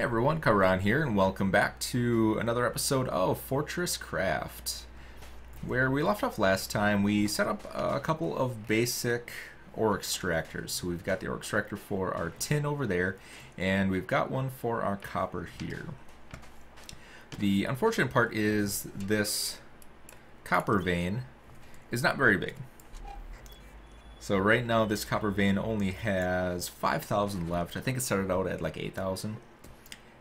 Hey everyone, Karan here, and welcome back to another episode of FortressCraft. Where we left off last time, we set up a couple of basic ore extractors. So we've got the ore extractor for our tin over there, and we've got one for our copper here. The unfortunate part is this copper vein is not very big. So right now this copper vein only has 5,000 left. I think it started out at like 8,000.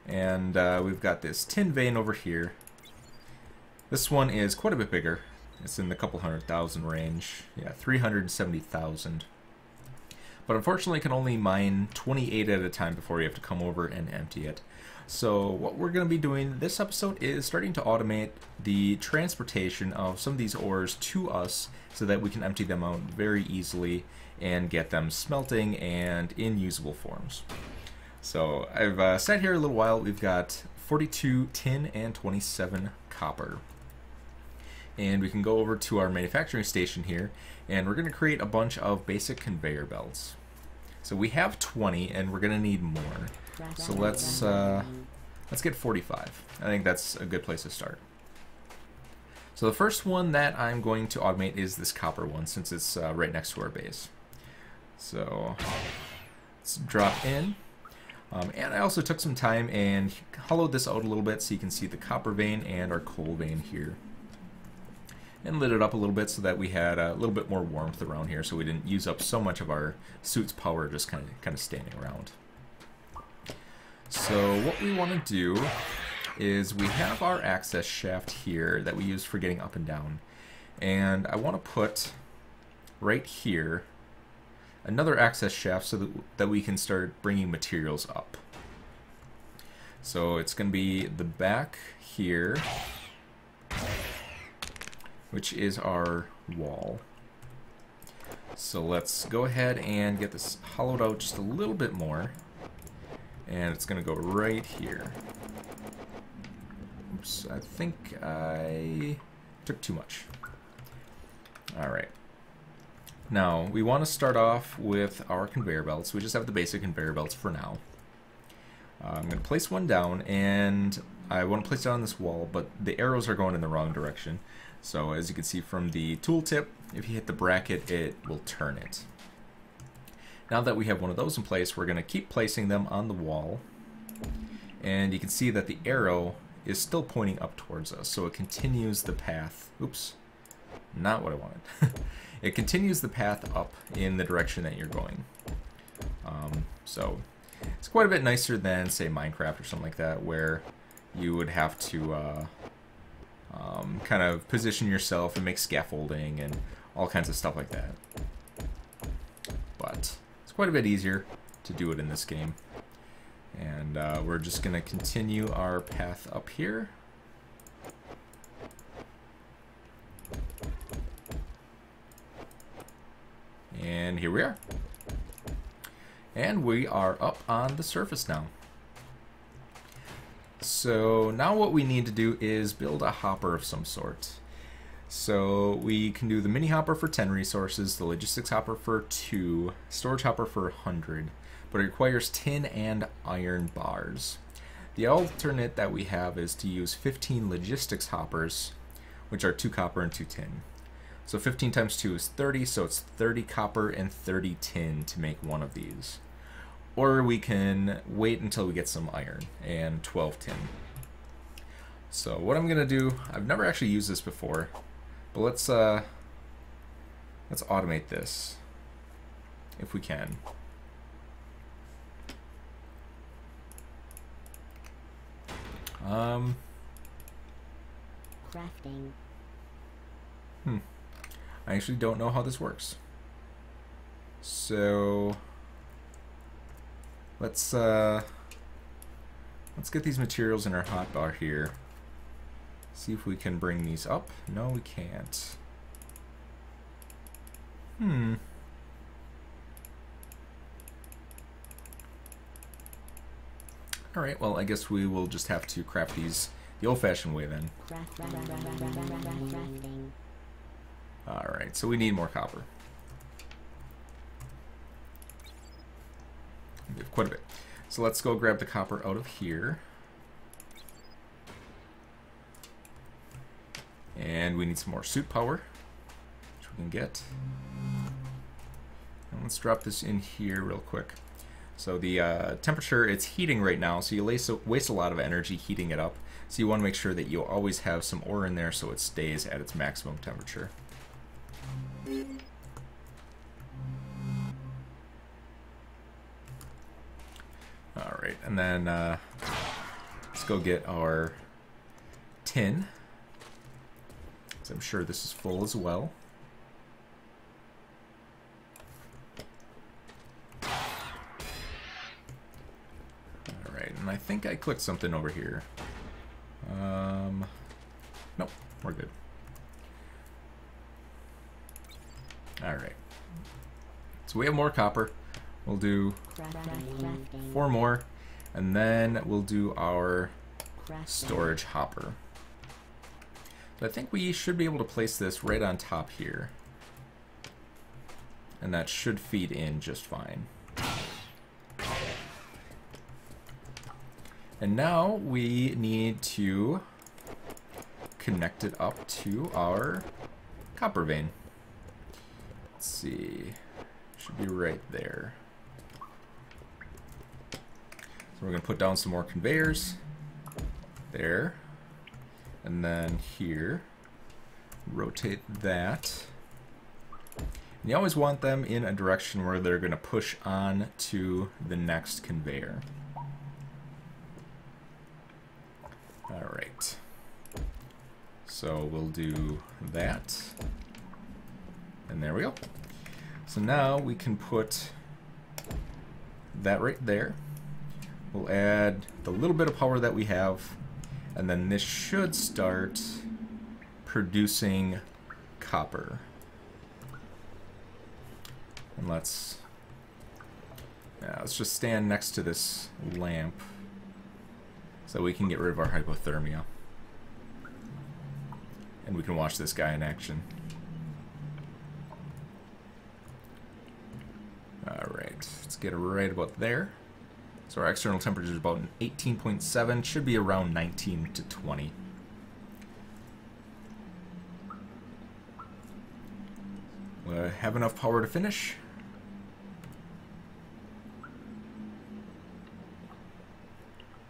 And we've got this tin vein over here. This one is quite a bit bigger. It's in the couple 100,000 range. Yeah, 370,000. But unfortunately it can only mine 28 at a time before you have to come over and empty it. So what we're going to be doing this episode is starting to automate the transportation of some of these ores to us so that we can empty them out very easily and get them smelting and in usable forms. So I've sat here a little while. We've got 42 tin and 27 copper. And we can go over to our manufacturing station here, and we're going to create a bunch of basic conveyor belts. So we have 20, and we're going to need more. So let's get 45. I think that's a good place to start. So the first one that I'm going to automate is this copper one, since it's right next to our base. So let's drop in. And I also took some time and hollowed this out a little bit so you can see the copper vein and our coal vein here. And lit it up a little bit so that we had a little bit more warmth around here, so we didn't use up so much of our suit's power just kind of standing around. So what we want to do is we have our access shaft here that we use for getting up and down. And I want to put right here another access shaft so that we can start bringing materials up. So it's going to be the back here, which is our wall. So let's go ahead and get this hollowed out just a little bit more. And it's going to go right here. Oops, I think I took too much. Alright. Now, we want to start off with our conveyor belts. We just have the basic conveyor belts for now. I'm going to place one down, and I want to place it on this wall, but the arrows are going in the wrong direction. So as you can see from the tooltip, if you hit the bracket, it will turn it. Now that we have one of those in place, we're going to keep placing them on the wall. And you can see that the arrow is still pointing up towards us, so it continues the path. Oops, not what I wanted. It continues the path up in the direction that you're going. So it's quite a bit nicer than, say, Minecraft or something like that, where you would have to kind of position yourself and make scaffolding and all kinds of stuff like that. But it's quite a bit easier to do it in this game. And we're just going to continue our path up here. And here we are. And we are up on the surface now. So now what we need to do is build a hopper of some sort. So we can do the mini hopper for 10 resources, the logistics hopper for 2, storage hopper for 100, but it requires tin and iron bars. The alternate that we have is to use 15 logistics hoppers, which are 2 copper and 2 tin. So 15 times 2 is 30, so it's 30 copper and 30 tin to make one of these. Or we can wait until we get some iron and 12 tin. So what I'm going to do, I've never actually used this before, but let's automate this if we can. Crafting. I actually don't know how this works. So let's get these materials in our hotbar here. See if we can bring these up. No, we can't. Alright, well, I guess we will just have to craft these the old-fashioned way then. Alright, so we need more copper. We have quite a bit. So let's go grab the copper out of here. And we need some more suit power, which we can get. And let's drop this in here real quick. So the temperature, it's heating right now, so you waste a lot of energy heating it up. So you want to make sure that you always have some ore in there so it stays at its maximum temperature. Alright, and then let's go get our tin. So I'm sure this is full as well. Alright, and I think I clicked something over here. Nope, we're good. Alright. So we have more copper. We'll do 4 more, and then we'll do our storage hopper. So I think we should be able to place this right on top here. And that should feed in just fine. And now we need to connect it up to our copper vein. Let's see. Should be right there. So we're going to put down some more conveyors. There. And then here. Rotate that. And you always want them in a direction where they're going to push on to the next conveyor. Alright. So we'll do that. And there we go. So now we can put that right there. We'll add the little bit of power that we have, and then this should start producing copper. And let's just stand next to this lamp so we can get rid of our hypothermia. And we can watch this guy in action. Alright, let's get it right about there. So our external temperature is about 18.7, should be around 19 to 20. We have enough power to finish.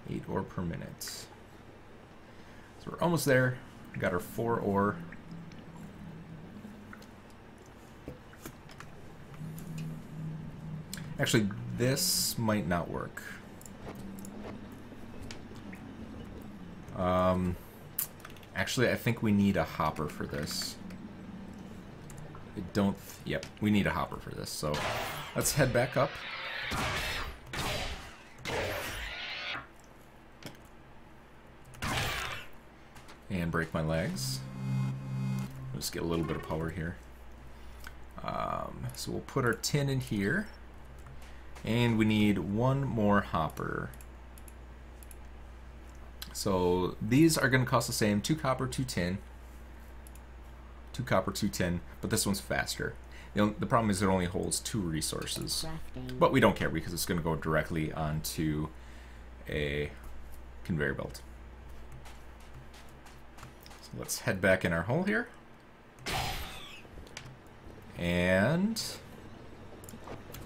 Eight ore per minute. So we're almost there. We got our 4 ore. Actually, this might not work. Actually, I think we need a hopper for this. Yep, we need a hopper for this. So let's head back up. And break my legs. Let's get a little bit of power here. So we'll put our tin in here. And we need 1 more hopper. So these are going to cost the same. 2 copper, 2 tin. 2 copper, 2 tin. But this one's faster. The problem is it only holds 2 resources. But we don't care because it's going to go directly onto a conveyor belt. So let's head back in our hole here. And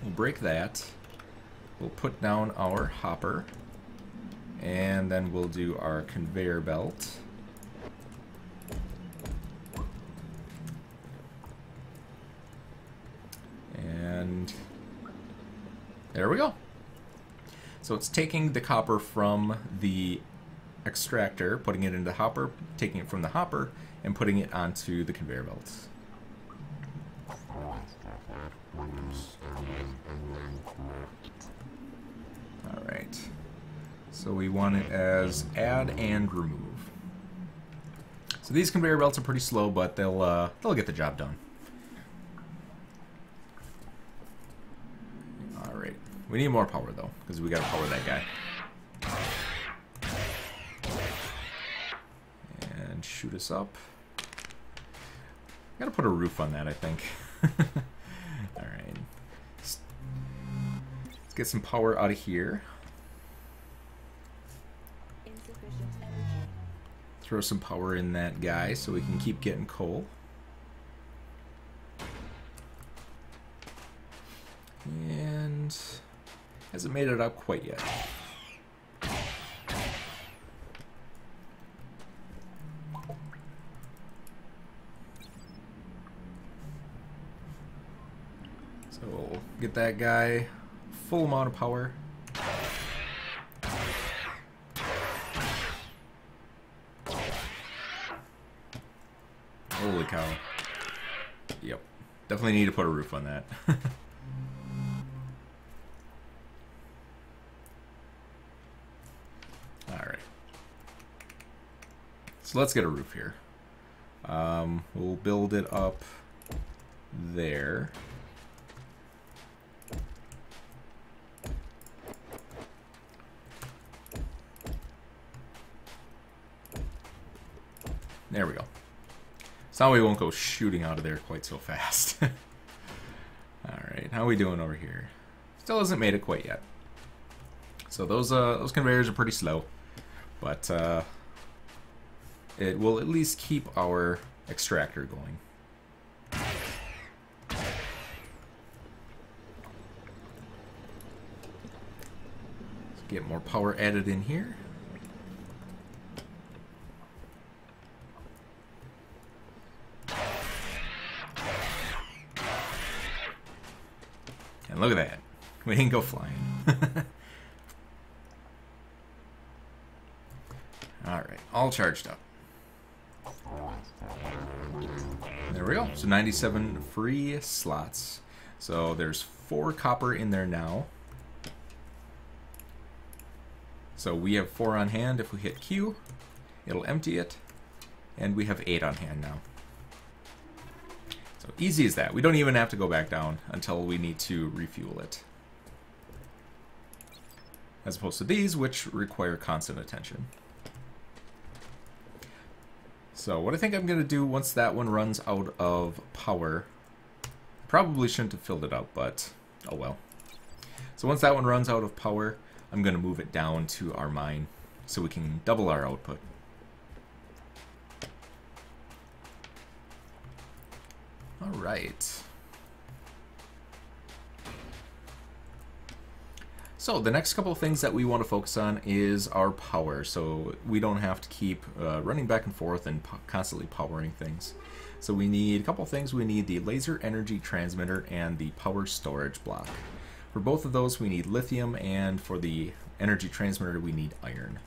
we'll break that. We'll put down our hopper, and then we'll do our conveyor belt. And there we go. So it's taking the copper from the extractor, putting it into the hopper, taking it from the hopper, and putting it onto the conveyor belts. Alright, so we want it as add and remove. So these conveyor belts are pretty slow, but they'll get the job done. Alright, we need more power though, because we gotta power that guy. And shoot us up. Gotta put a roof on that, I think. Alright. Let's get some power out of here. Throw some power in that guy so we can keep getting coal. And hasn't made it up quite yet. So we'll get that guy full amount of power. Holy cow. Yep. Definitely need to put a roof on that. Alright. So let's get a roof here. We'll build it up there. There we go. So now we won't go shooting out of there quite so fast. Alright, how are we doing over here? Still hasn't made it quite yet. So those conveyors are pretty slow. But it will at least keep our extractor going. Let's get more power added in here. And look at that. We didn't go flying. Alright, all charged up. There we go. So 97 free slots. So there's 4 copper in there now. So we have 4 on hand. If we hit Q, it'll empty it. And we have 8 on hand now. So easy as that. We don't even have to go back down until we need to refuel it. As opposed to these, which require constant attention. So what I think I'm going to do once that one runs out of power, probably shouldn't have filled it up, but oh well. So once that one runs out of power, I'm going to move it down to our mine so we can double our output. Alright. So the next couple of things that we want to focus on is our power, so we don't have to keep running back and forth and constantly powering things. So we need a couple of things. We need the laser energy transmitter and the power storage block. For both of those we need lithium, and for the energy transmitter we need iron.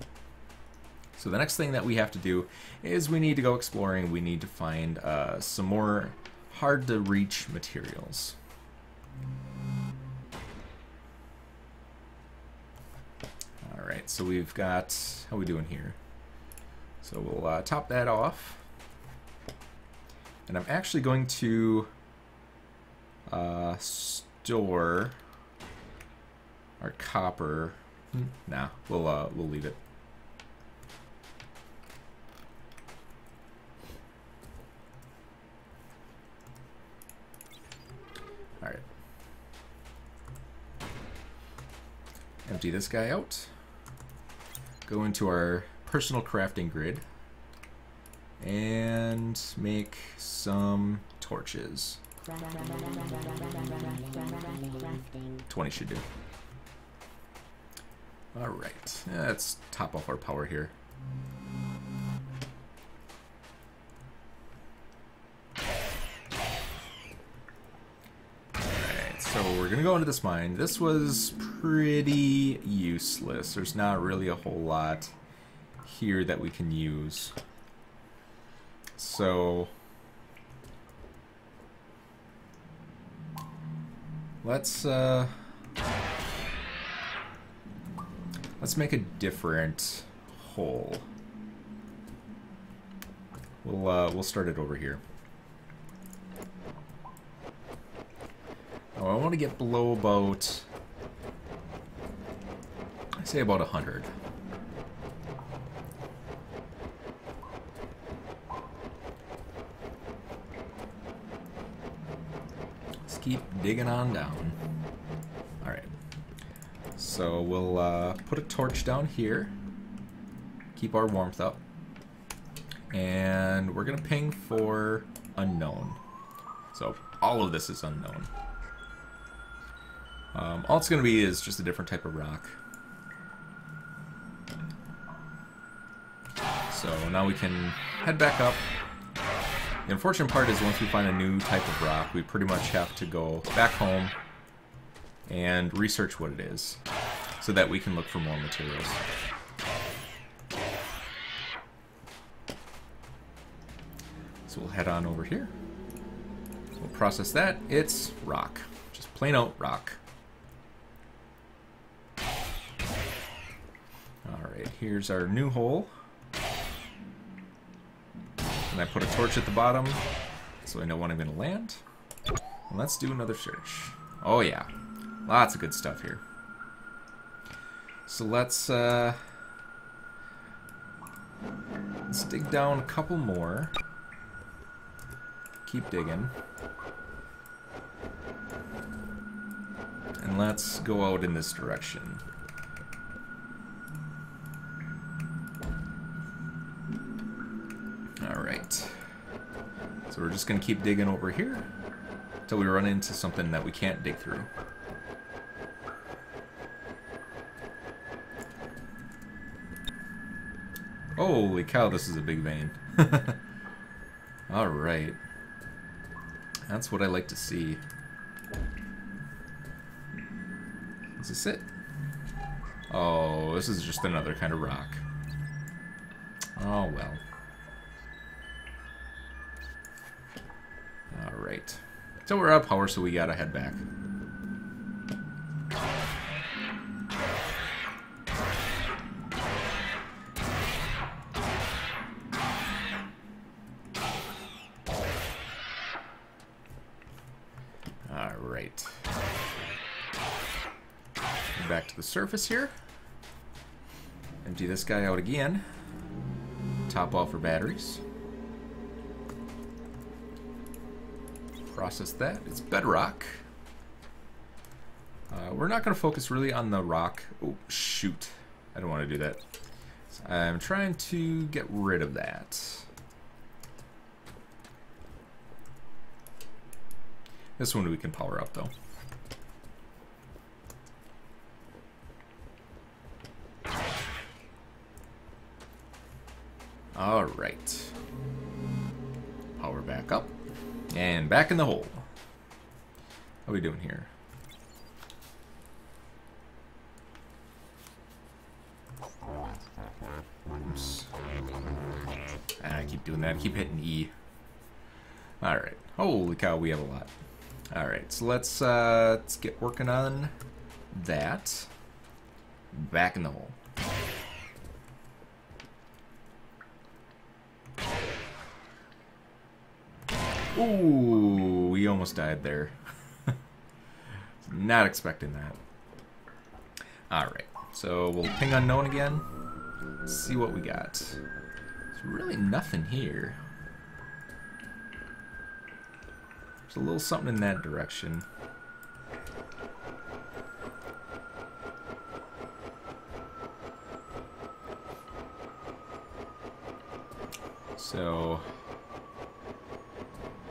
So the next thing that we have to do is we need to go exploring. We need to find some more hard to reach materials. Alright, so we've got, how are we doing here? So we'll top that off. And I'm actually going to store our copper. Nah, we'll leave it. Alright. Empty this guy out. Go into our personal crafting grid and make some torches. 20 should do. Alright, let's top off our power here. Alright, so we're gonna go into this mine. This was pretty useless. There's not really a whole lot here that we can use. So let's make a different hole. We'll start it over here. Oh, I want to get below about, I say about 100. Let's keep digging on down. Alright. So we'll put a torch down here. keep our warmth up. And we're going to ping for unknown. So all of this is unknown. All it's going to be is just a different type of rock. So now we can head back up. The unfortunate part is once we find a new type of rock, we pretty much have to go back home and research what it is so that we can look for more materials. So we'll head on over here. We'll process that. It's rock. Just plain out rock. Alright, here's our new hole. And I put a torch at the bottom so I know when I'm going to land. And let's do another search. Oh yeah, lots of good stuff here. So let's dig down a couple more. Keep digging. And let's go out in this direction. Alright. So we're just going to keep digging over here until we run into something that we can't dig through. Holy cow, this is a big vein. Alright. That's what I like to see. Is this it? Oh, this is just another kind of rock. Oh well. Alright. So we're out of power, so we gotta head back. Alright. Back to the surface here. Empty this guy out again. Top off our batteries. Process that. It's bedrock. We're not going to focus really on the rock. Oh, shoot. I don't want to do that. So I'm trying to get rid of that. This one we can power up, though. Alright. Power back up. And back in the hole. How are we doing here? Oops. I keep doing that. I keep hitting E. Alright. Holy cow, we have a lot. Alright, so let's get working on that. Back in the hole. Ooh, we almost died there. Not expecting that. Alright, so we'll ping unknown again. See what we got. There's really nothing here. There's a little something in that direction. So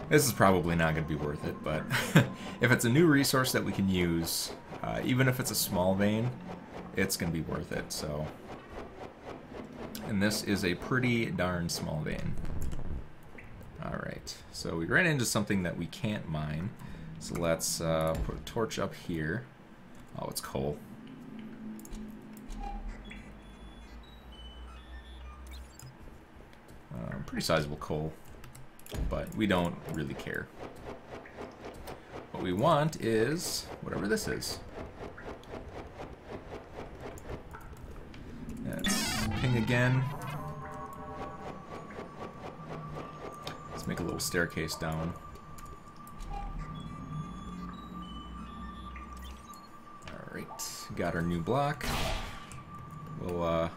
this is probably not going to be worth it, but if it's a new resource that we can use, even if it's a small vein, it's going to be worth it. So, and this is a pretty darn small vein. Alright, so we ran into something that we can't mine. So let's put a torch up here. Oh, it's coal. Pretty sizable coal, but we don't really care. What we want is whatever this is. Let's ping again. Let's make a little staircase down. Alright, got our new block. We'll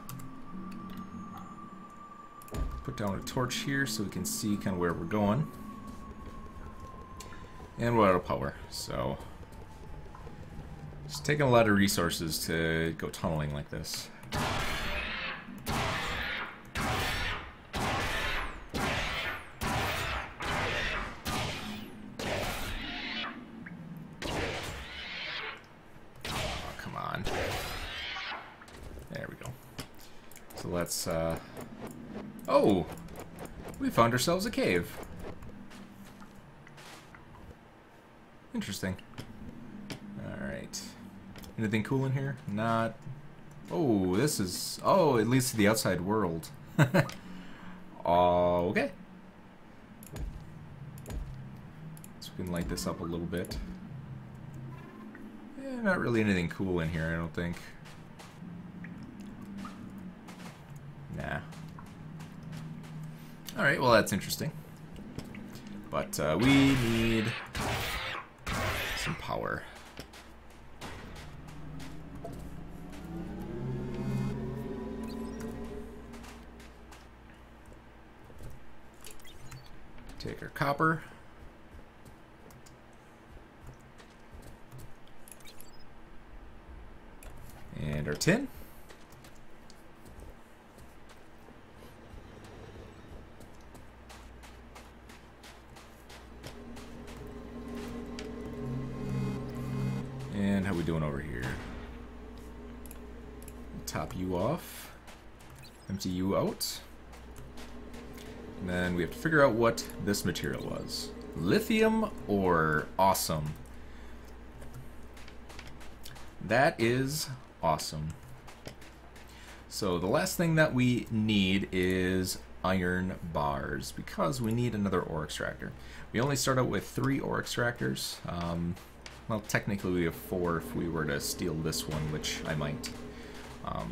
put down a torch here so we can see kind of where we're going. And we're out of power, so it's taking a lot of resources to go tunneling like this. So let's, oh! We found ourselves a cave. Interesting. Alright. Anything cool in here? Not... Oh, this is... Oh, it leads to the outside world. Okay. So we can light this up a little bit. Not really anything cool in here, I don't think. Nah. Alright, well that's interesting. But we need some power. Take our copper. And our tin. And how we doing over here? Top you off. Empty you out. And then we have to figure out what this material was. Lithium or awesome? That is awesome. So the last thing that we need is iron bars because we need another ore extractor. We only start out with 3 ore extractors. Well, technically we have 4 if we were to steal this one, which I might.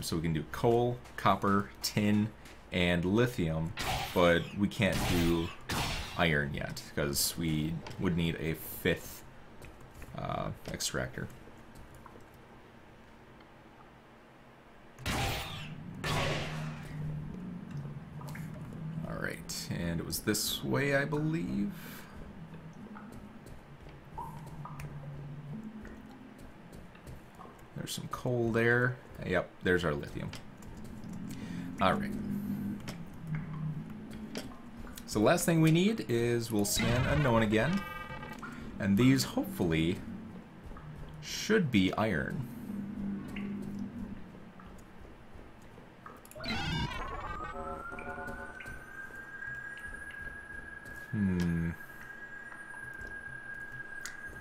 So we can do coal, copper, tin, and lithium, but we can't do iron yet because we would need a 5th extractor. Alright, and it was this way, I believe. There's some coal there. Yep, there's our lithium. Alright. So the last thing we need is we'll scan unknown again. And these hopefully should be iron.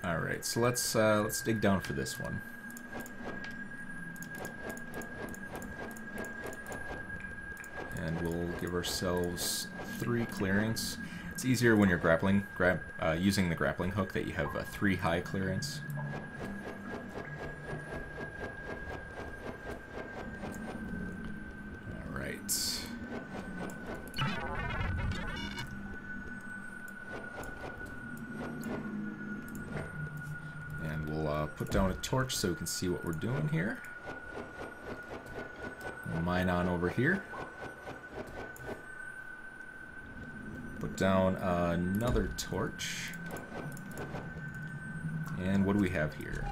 Alright, so let's dig down for this one. And we'll give ourselves 3 clearance. It's easier when you're using the grappling hook that you have a 3 high clearance. Alright. And we'll put down a torch so we can see what we're doing here. We'll mine on over here. Put down another torch. And what do we have here?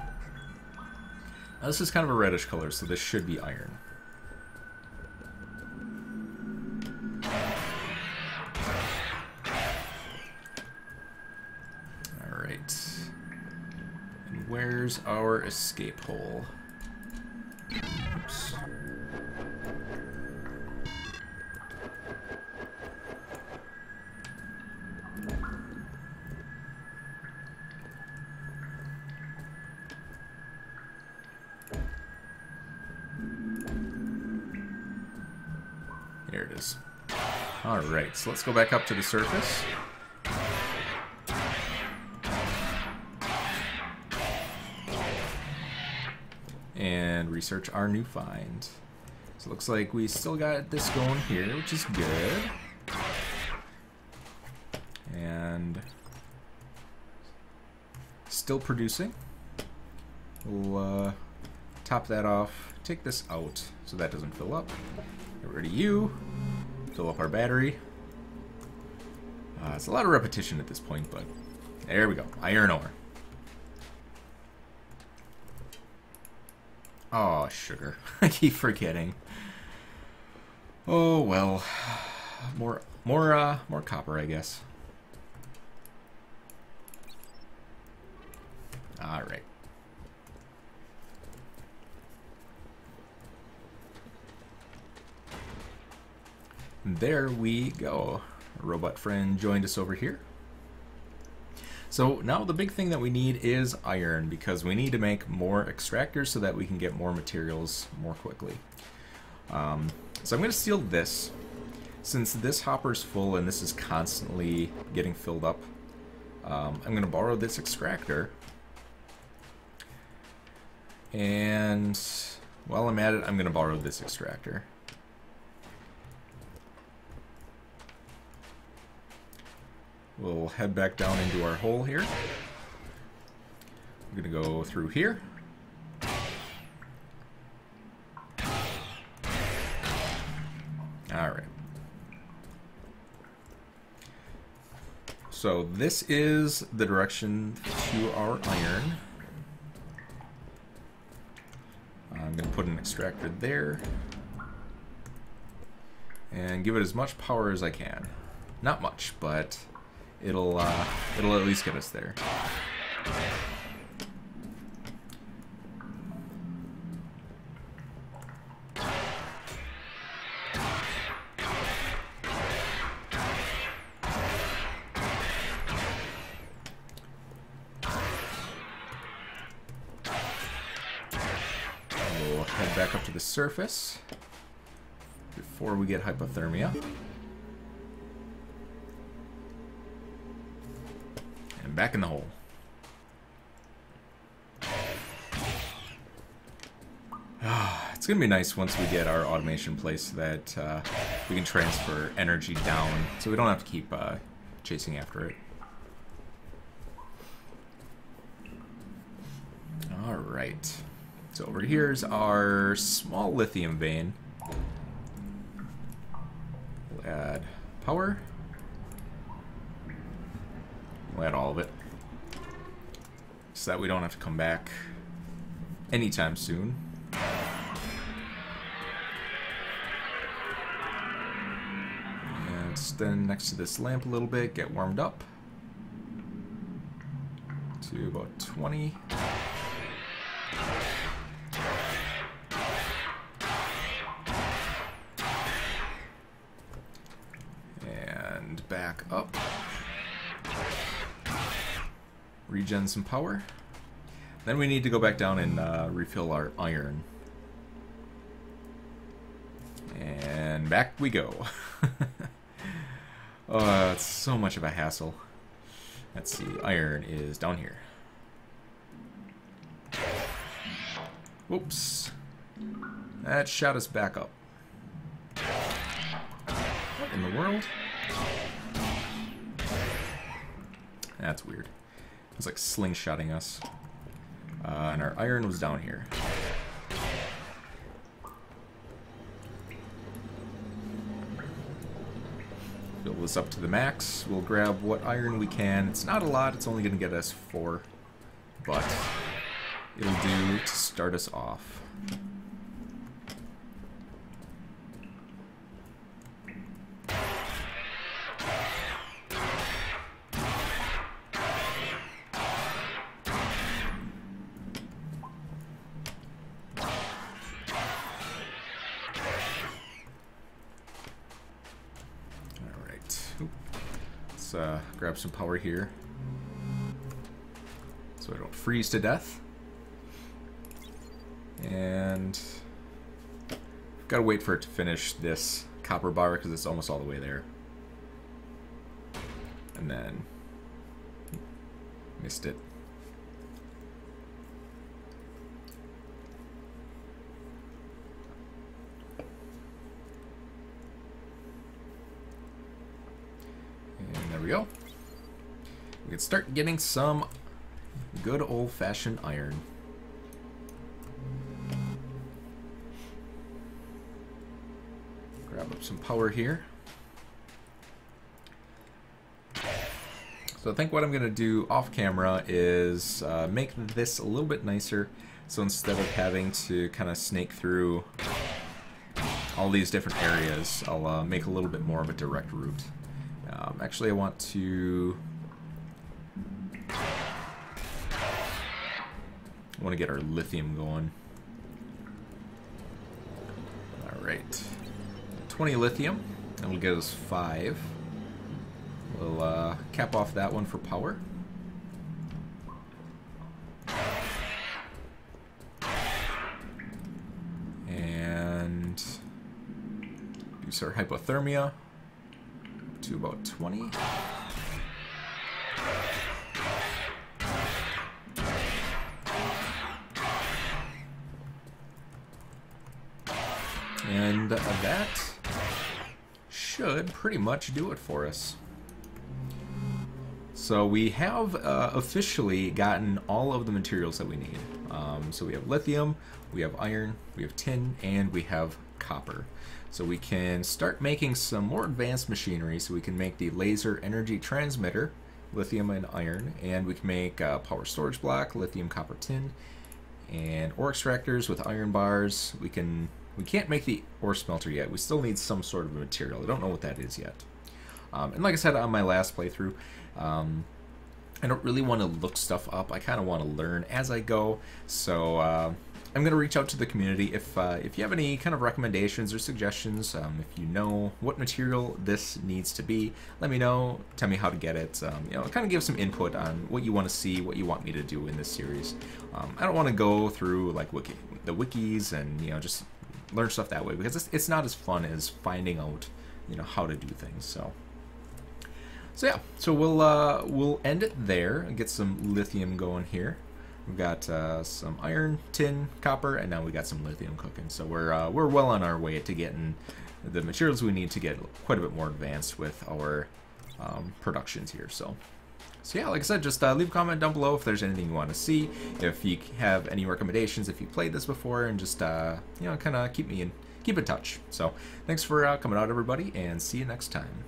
Now, this is kind of a reddish color, so this should be iron. Alright. And where's our escape hole? Oops. There it is. Alright, so let's go back up to the surface. And research our new find. So it looks like we still got this going here, which is good. And still producing. We'll top that off, take this out so that doesn't fill up. Get rid of you. Fill up our battery. It's a lot of repetition at this point, but there we go. Iron ore. Oh, sugar. I keep forgetting. Oh well. More copper, I guess. All right. And there we go. A robot friend joined us over here. So now the big thing that we need is iron, because we need to make more extractors so that we can get more materials more quickly. So I'm going to steal this. Since this hopper's full and this is constantly getting filled up, I'm going to borrow this extractor. And while I'm at it, I'm going to borrow this extractor. We'll head back down into our hole here. We're going to go through here. Alright. So this is the direction to our iron. I'm going to put an extractor there. And give it as much power as I can. Not much, but it'll at least get us there. We'll head back up to the surface before we get hypothermia. And back in the hole. It's going to be nice once we get our automation place that we can transfer energy down so we don't have to keep chasing after it. Alright. So over here's our small lithium vein. We'll add power. We'll add all of it, so that we don't have to come back anytime soon. And stand next to this lamp a little bit, get warmed up to about 20. And back up. Regen some power. Then we need to go back down and refill our iron. And back we go. Oh, it's so much of a hassle. Let's see, iron is down here. Whoops. That shot us back up. What in the world? That's weird. It's like slingshotting us. And our iron was down here. Fill this up to the max. We'll grab what iron we can. It's not a lot. It's only going to get us 4. But it'll do to start us off. Grab some power here so I don't freeze to death. And gotta wait for it to finish this copper bar because it's almost all the way there. And then missed it. And there we go. We can start getting some good old-fashioned iron. Grab up some power here. So I think what I'm going to do off camera is make this a little bit nicer. So instead of having to kind of snake through all these different areas, I'll make a little bit more of a direct route. Actually, I want to get our lithium going. Alright. 20 lithium. That'll get us 5. We'll cap off that one for power. And use our hypothermia to about 20. And that should pretty much do it for us. So we have officially gotten all of the materials that we need. So we have lithium, we have iron, we have tin, and we have copper. So we can start making some more advanced machinery. So we can make the laser energy transmitter, lithium and iron, and we can make power storage block, lithium, copper, tin, and ore extractors with iron bars. We can't make the ore smelter yet. We still need some sort of material. I don't know what that is yet. And like I said on my last playthrough, I don't really want to look stuff up. I kind of want to learn as I go. So I'm going to reach out to the community. If you have any kind of recommendations or suggestions, if you know what material this needs to be, let me know. Tell me how to get it. You know, kind of give some input on what you want to see, what you want me to do in this series. I don't want to go through like the wikis and just learn stuff that way, because it's not as fun as finding out how to do things. So yeah, so we'll end it there and get some lithium going here. We've got some iron, tin, copper, and now we got some lithium cooking. So we're well on our way to getting the materials we need to get quite a bit more advanced with our productions here. So yeah, like I said, just leave a comment down below if there's anything you want to see, if you have any recommendations, if you played this before, and just kind of keep in touch. So thanks for coming out, everybody, and see you next time.